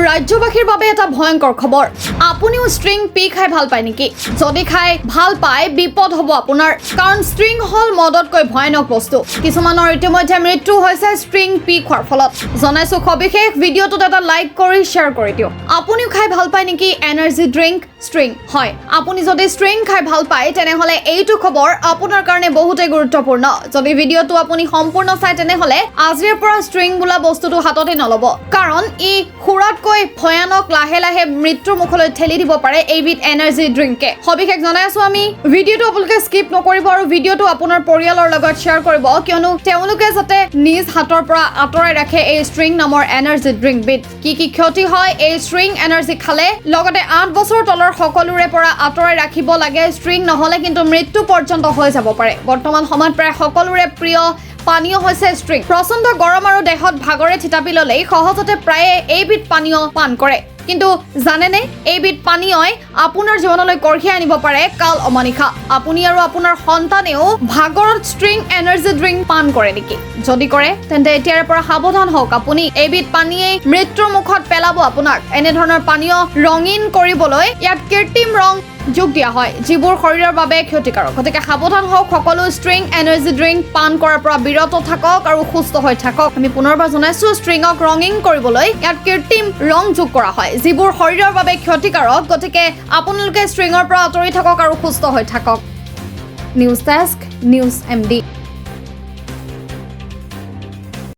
ৰাজ্যবাসীৰ বাবে এটা ভয়ংকৰ খবৰ আপুনিও ষ্ট্ৰিং পি খাই ভাল পায় নেকি যদি খাই ভাল পায় বিপদ হ'ব আপোনাৰ কাৰণ ষ্ট্ৰিং হল মদতকৈ ভয়ানক বস্তু কিছুমানৰ ইতিমধ্যে মৃত্যু হৈছে ষ্ট্ৰিং পি খোৱাৰ ফলত জনাইছো সবিশেষ ভিডিঅ'টোত এটা লাইক কৰি শ্বেয়াৰ কৰি দিও আপুনিও খাই ভাল পায় নেকি এনাৰ্জি ড্ৰিংক ষ্ট্ৰিং হয় আপুনি যদি ষ্ট্ৰিং খাই ভাল পায় তেনেহলে এইটো খবৰ আপোনাৰ কাৰণে বহুতেই গুৰুত্বপূৰ্ণ যদি ভিডিঅ'টো আপুনি সম্পূৰ্ণ চাই তেনেহলে আজিৰ পৰা ষ্ট্ৰিং বোলা বস্তুটো হাততে নলব কাৰণ ই খুৰাতকৈ ভয়ানক লাহে লাহে মৃত্যুৰ মুখলৈ ঠেলি দিব পাৰে এইবিধ এনাৰ্জি ড্ৰিংকে সবিশেষ জনাই আছো আমি ভিডিঅ'টো আপোনালোকে স্কিপ নকৰিব আৰু ভিডিঅ'টো আপোনাৰ পৰিয়ালৰ লগত শ্বেয়াৰ কৰিব কিয়নো তেওঁলোকে যাতে নিজ হাতৰ পৰা আঁতৰাই ৰাখে এই ষ্ট্ৰিং নামৰ এনাৰ্জি ড্ৰিংক বিধ কি ক্ষতি হয় এই ষ্ট্ৰিং এনাৰ্জি খালে লগতে 8 বছৰ তলৰ সকলোৰে পৰা আঁতৰাই ৰাখিব লাগে ষ্ট্ৰিং নহলে কিন্তু মৃত্যু পৰ্যন্ত হৈ যাব পাৰে বৰ্তমান সময়ত প্ৰায় সকলোৰে প্ৰিয় পানীয় হৈছে ষ্ট্ৰিং প্ৰচণ্ড গৰম আৰু দেহত ভাগৰে থিতাপি ললেই সহজতে প্ৰায়ে এইবিধ পানীয় পান কৰে কিন্তু জানেনে এইবিধ পানীয়ই আপোনাৰ জীৱনলৈ কঢ়িয়াই আনিব পাৰে কাল অমানিশা আপুনি আৰু আপোনাৰ সন্তানেও ভাগৰত ষ্ট্ৰিং এনাৰ্জি ড্ৰিংক পান কৰে নেকি যদি কৰে তেন্তে এতিয়াৰ পৰা সাৱধান হওক আপুনি এইবিধ পানীয়ে মৃত্যুৰ মুখত পেলাব আপোনাক এনে ধৰণৰ পানীয় ৰঙীন কৰিবলৈ ইয়াত কৃত্ৰিম ৰং যোগ দিয়া হয় যিবোৰ শৰীৰৰ বাবে ক্ষতিকাৰক গতিকে সাৱধান হওক সকলো ষ্ট্ৰিং এনাৰ্জি ড্ৰিংক পান কৰাৰ পৰা বিৰত থাকক আৰু সুস্থ হৈ থাকক আমি পুনৰবাৰ জনাইছো ষ্ট্ৰিংক ৰঙীন কৰিবলৈ ইয়াত কৃত্ৰিম ৰং যোগ কৰা হয় যিবোৰ শৰীৰৰ বাবে ক্ষতিকাৰক গতিকে আপোনালোকে ষ্ট্ৰিঙৰ পৰা আঁতৰি থাকক আৰু সুস্থ হৈ থাকক নিউজ ডেস্ক নিউজ MD